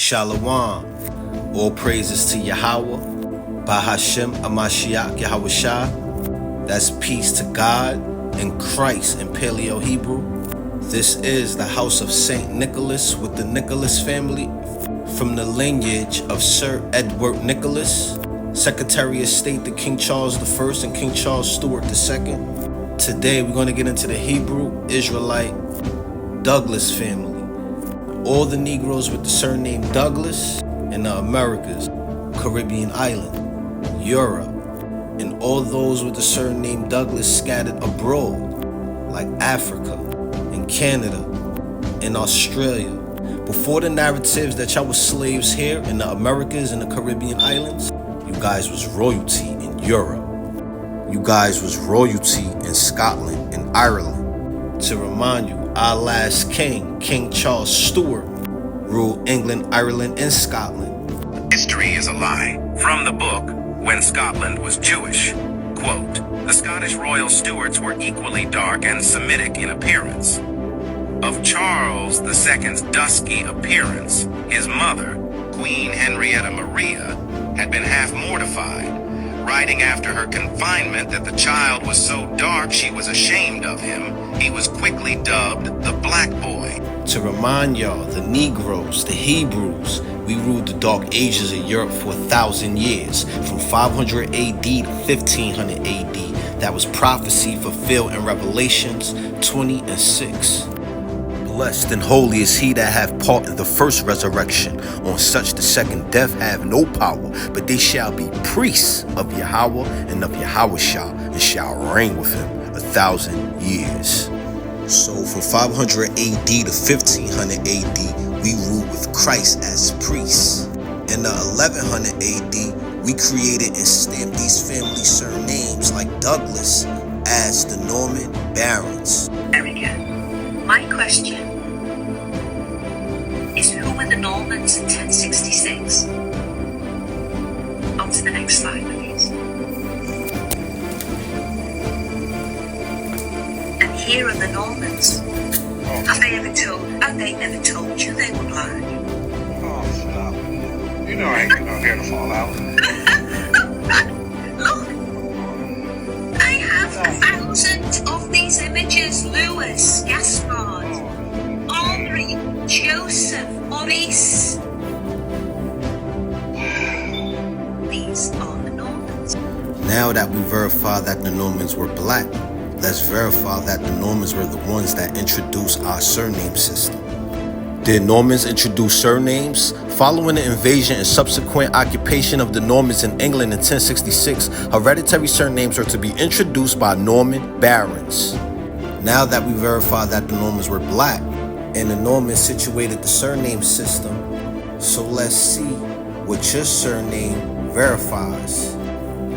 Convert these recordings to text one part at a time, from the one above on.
Shalom. All praises to Yahweh, Bahashem Amashiach Yahweh Shah. That's peace to God and Christ in Paleo Hebrew. This is the house of Saint Nicholas with the Nicholas family from the lineage of Sir Edward Nicholas, Secretary of State to King Charles I and King Charles Stuart II. Today we're going to get into the Hebrew Israelite Douglas family. All the Negroes with the surname Douglas in the Americas, Caribbean island, Europe, and all those with the surname Douglas scattered abroad, like Africa and Canada and Australia. Before the narratives that y'all was slaves here in the Americas and the Caribbean islands, you guys was royalty in Europe. You guys was royalty in Scotland and Ireland. To remind you, our last king, King Charles Stuart, ruled England, Ireland, and Scotland. History is a lie. From the book, When Scotland Was Jewish. Quote, the Scottish royal Stuarts were equally dark and Semitic in appearance. Of Charles II's dusky appearance, his mother, Queen Henrietta Maria, had been half mortified, writing after her confinement that the child was so dark she was ashamed of him. He was quickly dubbed the Black Boy. To remind y'all, the Negroes, the Hebrews, we ruled the Dark Ages of Europe for 1,000 years, from 500 AD to 1500 AD. That was prophecy fulfilled in Revelations 20 and 6. Blessed and holy is he that hath part in the first resurrection. On such the second death have no power, but they shall be priests of Yahweh and of Yahweh Shah, and shall reign with him 1,000 years. So from 500 AD to 1500 AD, we ruled with Christ as priests. In the 1100 AD, we created and stamped these family surnames like Douglas as the Norman barons. Erica, my question is, who were the Normans in 1066? On to the next slide, please. And here are the Normans. Have they never told you they would lie? Oh, stop. You know I ain't got no hair to fall out. Look, I have thousands of these images. Lewis, Gaspard, Henri, Joseph, Maurice. These are the Normans. Now that we verify that the Normans were black, let's verify that the Normans were the ones that introduced our surname system. Did Normans introduce surnames? Following the invasion and subsequent occupation of the Normans in England in 1066, hereditary surnames were to be introduced by Norman barons. Now that we verify that the Normans were black, and the Normans situated the surname system, so let's see what your surname verifies.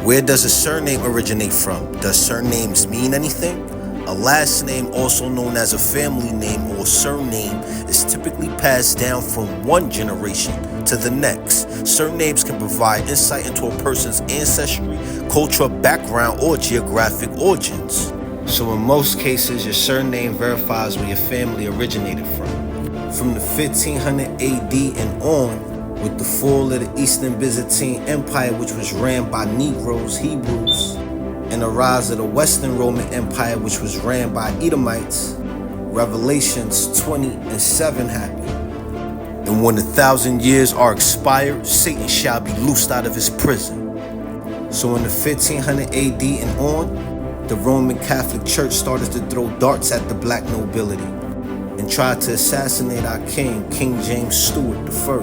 Where does a surname originate from? Does surnames mean anything? A last name, also known as a family name or surname, is typically passed down from one generation to the next. Surnames can provide insight into a person's ancestry, cultural background, or geographic origins. So in most cases, your surname verifies where your family originated from. From the 1500 AD and on, with the fall of the Eastern Byzantine Empire, which was ran by Negroes, Hebrews, and the rise of the Western Roman Empire, which was ran by Edomites, Revelations 20 and 7 happened. And when 1,000 years are expired, Satan shall be loosed out of his prison. So in the 1500 AD and on, the Roman Catholic Church started to throw darts at the black nobility and tried to assassinate our king, King James Stuart I,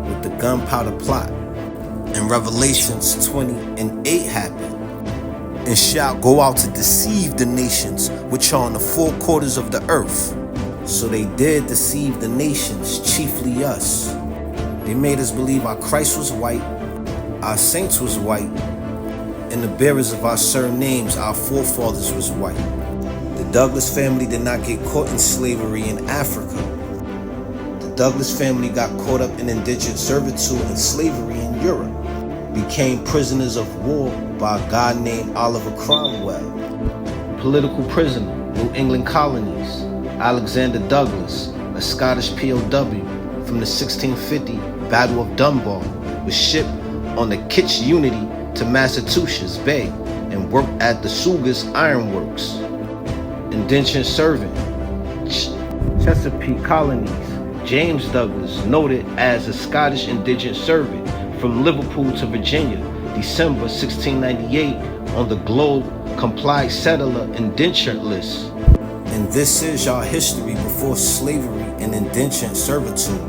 with the gunpowder plot. And Revelations 20 and 8 happened. And shall go out to deceive the nations which are on the four quarters of the earth. So they did deceive the nations, chiefly us. They made us believe our Christ was white, our saints was white, and the bearers of our surnames, our forefathers, was white. The Douglas family did not get caught in slavery in Africa. The Douglas family got caught up in indentured servitude and slavery in Europe, became prisoners of war by a guy named Oliver Cromwell, political prisoner, New England colonies, Alexander Douglas, a Scottish POW, from the 1650 Battle of Dunbar, was shipped on the Kitch Unity to Massachusetts Bay and worked at the Sugas Ironworks. Indentured servant, Chesapeake Colonies. James Douglas, noted as a Scottish indentured servant from Liverpool to Virginia, December 1698, on the Globe Complied Settler Indentured List. And this is our history before slavery and indentured servitude.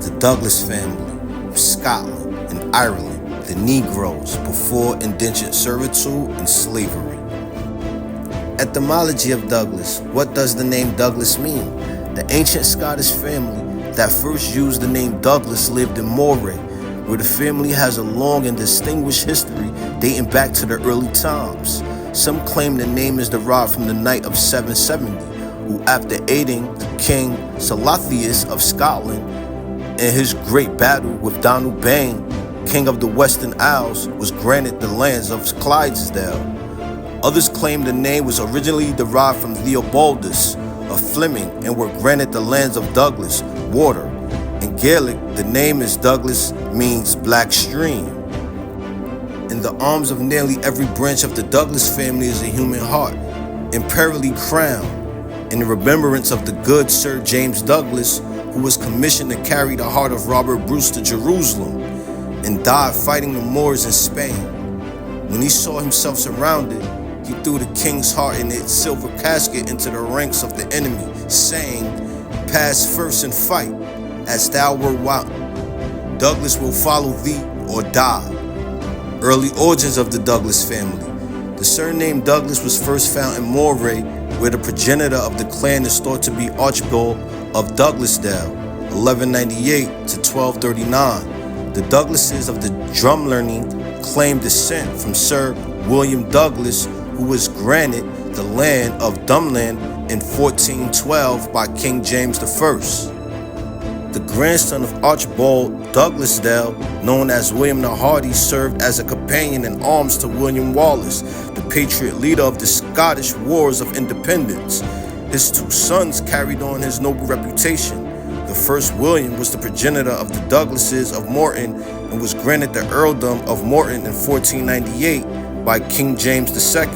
The Douglas family of Scotland and Ireland, the Negroes before indentured servitude and slavery. Etymology of Douglas. What does the name Douglas mean? The ancient Scottish family that first used the name Douglas lived in Moray, where the family has a long and distinguished history dating back to the early times. Some claim the name is derived from the Knight of 770, who, after aiding King Salathius of Scotland in his great battle with Donald Bane, King of the Western Isles, was granted the lands of Clydesdale. Others claim the name was originally derived from Theobaldus of Fleming and were granted the lands of Douglas, water. In Gaelic, the name is Douglas means black stream. In the arms of nearly every branch of the Douglas family is a human heart, imperially crowned, in remembrance of the good Sir James Douglas, who was commissioned to carry the heart of Robert Bruce to Jerusalem and died fighting the Moors in Spain. When he saw himself surrounded, he threw the king's heart in its silver casket into the ranks of the enemy, saying, "Pass first and fight, as thou wert wont. Douglas will follow thee or die." Early origins of the Douglas family. The surname Douglas was first found in Moray, where the progenitor of the clan is thought to be Archibald of Douglasdale, 1198 to 1239. The Douglases of the drum learning claim descent from Sir William Douglas, who was granted the land of Dumland in 1412 by King James I. The grandson of Archibald Douglasdale, known as William the Hardy, served as a companion in arms to William Wallace, the patriot leader of the Scottish Wars of Independence. His two sons carried on his noble reputation. The first, William, was the progenitor of the Douglases of Morton and was granted the earldom of Morton in 1498 by King James II.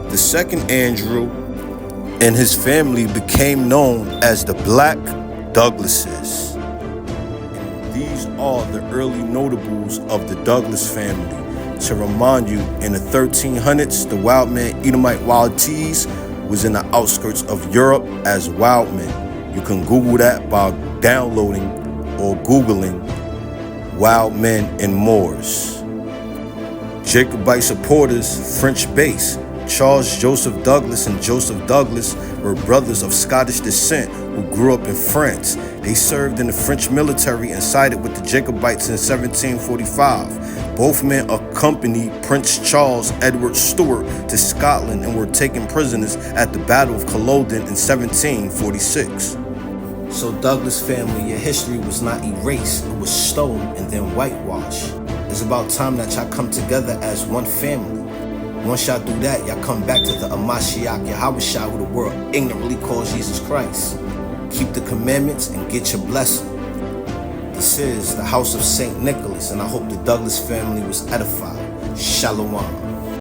The second, Andrew, and his family became known as the Black Douglases. And these are the early notables of the Douglas family. To remind you, in the 1300s, the wild man Edomite wild teas was in the outskirts of Europe as wild men. You can Google that by downloading or Googling wild men and Moors. Jacobite supporters, French base. Charles Joseph Douglas and Joseph Douglas were brothers of Scottish descent who grew up in France. They served in the French military and sided with the Jacobites in 1745. Both men accompanied Prince Charles Edward Stuart to Scotland and were taken prisoners at the Battle of Culloden in 1746. So Douglas family, your history was not erased, it was stolen and then whitewashed. It's about time that y'all come together as one family. Once y'all do that, y'all come back to the Amashiach Yahushua, who the world ignorantly calls Jesus Christ. Keep the commandments and get your blessing. This is the house of St. Nicholas, and I hope the Douglas family was edified. Shalom.